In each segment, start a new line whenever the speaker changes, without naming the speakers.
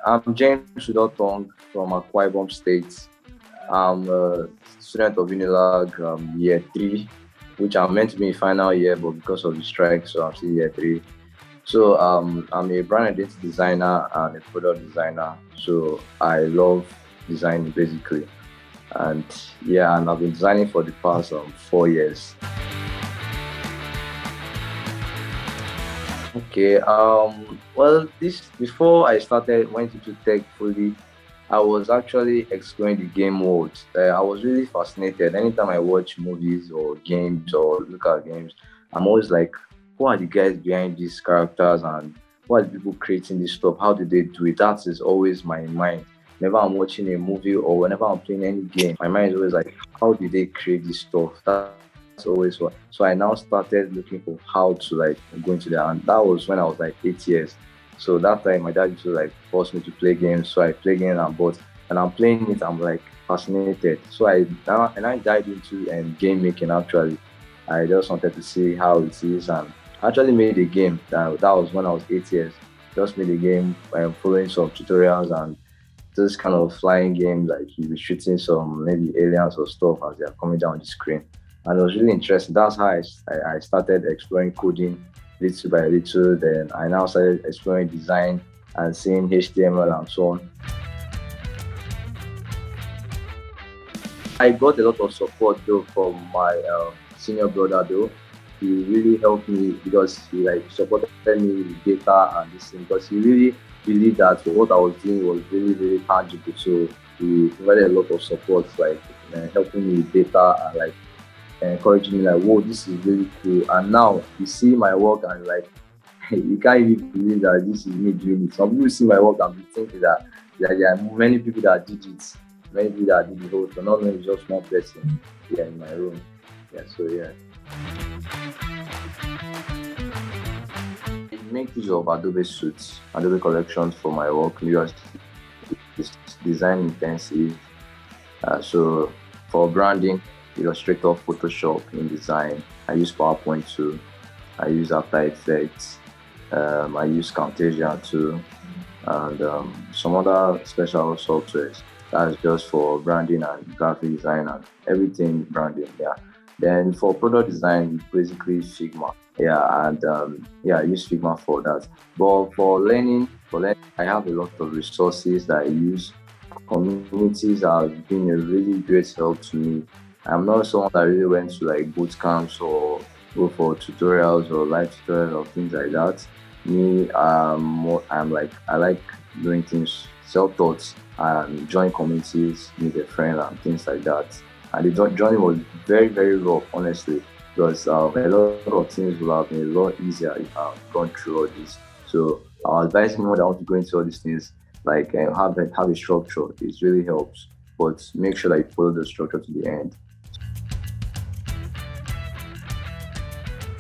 I'm James Udotong from Akwa State. I'm a student of Unilag year three, which I'm meant to be in final year, but because of the strike, so I'm still year three. So I'm a brand identity designer and a product designer. So I love designing basically, and yeah, and I've been designing for the past 4 years. Okay. Well, this before I started went into tech fully, I was actually exploring the game world. I was really fascinated. Anytime I watch movies or games or look at games, I'm always like, who are the guys behind these characters and who are the people creating this stuff? How did they do it? That is always my mind. Whenever I'm watching a movie or whenever I'm playing any game, my mind is always like, how did they create this stuff? That's always what. So I now started looking for how to like go into that, and that was when I was like 8 years. So that time my dad used to like force me to play games. So I play games and I'm playing it, I'm like fascinated. So I dived into game making actually. I just wanted to see how it is and actually made a game. That was when I was 8 years. Just made a game following some tutorials and this kind of flying game, like you be shooting some maybe aliens or stuff as they are coming down the screen. And it was really interesting. That's how I started exploring coding little by little. Then I now started exploring design and seeing HTML and so on. I got a lot of support though from my senior brother though. He really helped me because he like supported me with data and this thing because he really believed that what I was doing was really really tangible. So he provided a lot of support, like helping me with data and like encouraging me like, whoa, this is really cool. And now you see my work and like you can't even believe that this is me doing it. Some people see my work and be thinking that there are many people that did it, many people that did the whole thing, not only just one person here in my room. Yeah, so yeah. I make use of Adobe Suites, Adobe collections for my work because it's design intensive. So for branding, Illustrator, Photoshop in design. I use PowerPoint too. I use After Effects. I use Camtasia too, and some other special softwares. That's just for branding and graphic design and everything branding. Yeah. Then for product design, basically Figma. Yeah, and yeah, I use Figma for that. But for learning, I have a lot of resources that I use. Communities have been a really great help to me. I'm not someone that really went to like boot camps or go for tutorials or live tutorials or things like that. Me, I'm like I like doing things self-taught and join communities, meet a friend and things like that. And the journey was very very rough, honestly, because a lot of things would have been a lot easier if I've gone through all this. So I advise anyone that want to go into all these things like have a structure. It really helps, but make sure that you follow the structure to the end.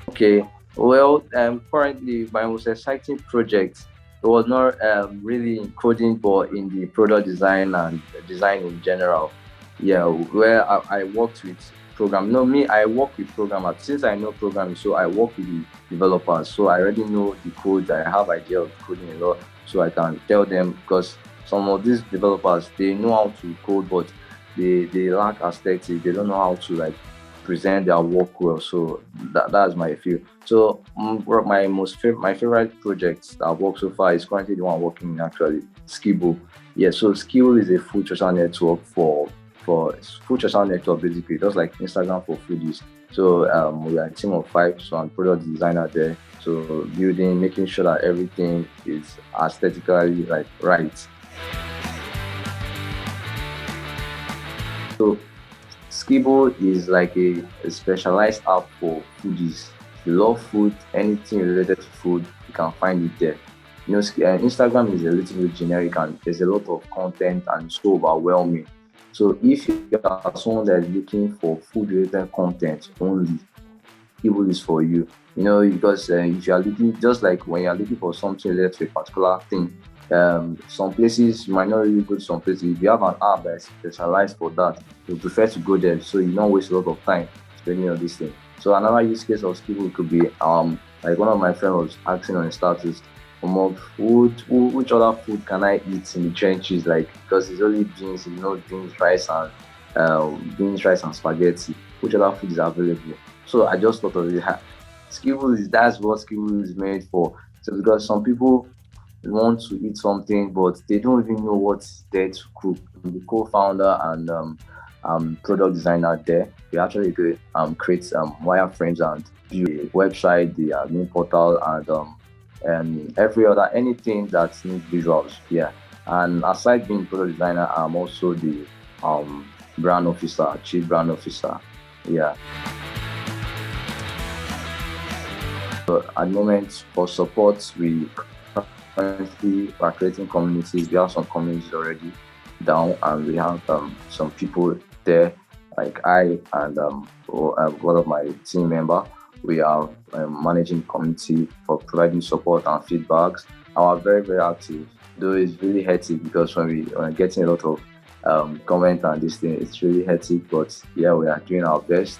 Okay. Well, currently my most exciting project it was not really in coding, but in the product design and design in general. Yeah, where I worked with program. No, me, I work with programmers. Since I know programming, so I work with the developers. So I already know the code. I have idea of coding a lot, so I can tell them because some of these developers they know how to code, but they lack aesthetic. They don't know how to like present their work well. So that's my feel. So my favorite project that I've worked so far is currently the one I'm working in actually Skibble. Yeah, so Skibble is a food social network for food social network basically, just like Instagram for foodies. So we are a team of five, so I'm product designer there. So building, making sure that everything is aesthetically like right. So Skibble is like a specialized app for foodies. If you love food, anything related to food, you can find it there. You know, Instagram is a little bit generic and there's a lot of content and so overwhelming. So if you are someone that is looking for food related content only, Skibble is for you. You know, because if you are looking, just like when you are looking for something related to a particular thing, some places you might not really go to some places. If you have an app that is specialized for that, you prefer to go there so you don't waste a lot of time spending on this thing. So another use case of Skibble could be Like one of my friends was asking on his status, which other food can I eat in the trenches? Like because it's only beans, beans, rice, and spaghetti. Which other food is available? So I just thought of it. Skibble is that's what Skibble is made for. So because some people want to eat something, but they don't even know what's there to cook. The co-founder and product designer there, we actually create wireframes and build a website, the main portal, and every other anything that needs visuals. Yeah, and aside being product designer, I'm also the brand officer, chief brand officer. Yeah. So at the moment, for support, we currently are creating communities. We have some communities already down, and we have some people there, like I and one of my team member. We are managing community for providing support and feedbacks. And we're very, very active. Though it's really hectic because when we are getting a lot of comment and this thing, it's really hectic. But yeah, we are doing our best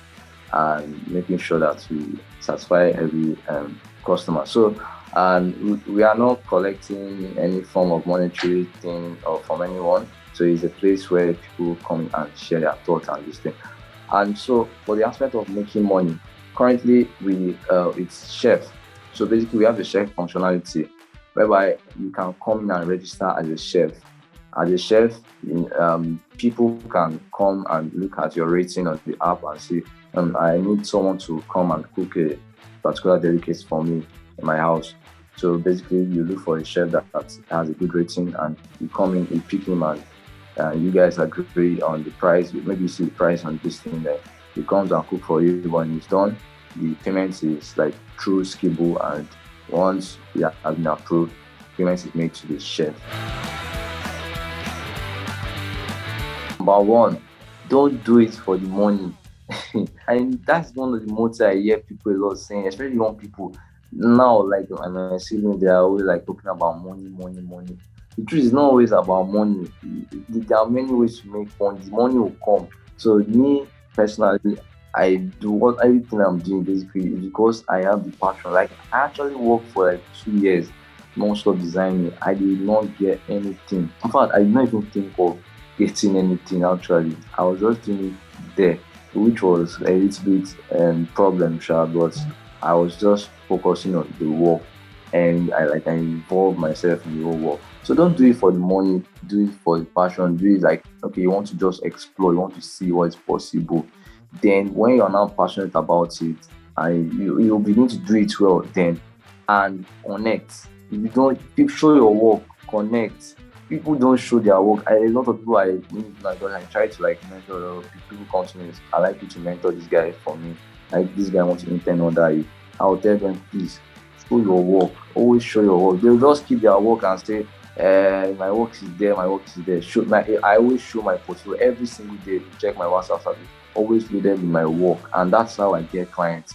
and making sure that we satisfy every customer. So, and we are not collecting any form of monetary thing or from anyone. So it's a place where people come and share their thoughts and this thing. And so for the aspect of making money, currently it's chef. So basically we have a chef functionality whereby you can come in and register as a chef. As a chef, people can come and look at your rating on the app and say, I need someone to come and cook a particular delicacy for me in my house. So basically, you look for a chef that has a good rating, and you come in, you pick him, and you guys agree on the price. Maybe you see the price on this thing there. He comes and cook for you. When it's done, the payment is like through Skibble, and once we have been approved, payment is made to the chef. Number one, don't do it for the money. And that's one of the motives I hear people a lot saying, especially young people. Now, like I'm seeing they are always like talking about money, money, money. The truth is not always about money. There are many ways to make money. The money will come. So me personally, I do what everything I'm doing basically is because I have the passion. Like I actually worked for like 2 years non-stop designing. I did not get anything. In fact, I did not even think of getting anything actually. I was just doing it there, which was a little bit problem, but I was just focusing on the work, and I involved myself in the whole work. So don't do it for the money, do it for the passion. Do it like okay, you want to just explore, you want to see what's possible. Then when you're now passionate about it, and you begin to do it well, then and connect. If you don't, if you show your work, connect. People don't show their work. A lot of people I try to like mentor a lot of people who come to me. I like you to mentor this guy for me. Like this guy wants to intern under you. I'll tell them, please show your work. Always show your work. They'll just keep their work and say, my work is there, my work is there. I always show my portfolio every single day. Check my WhatsApp service. Always loaded with my work, and that's how I get clients.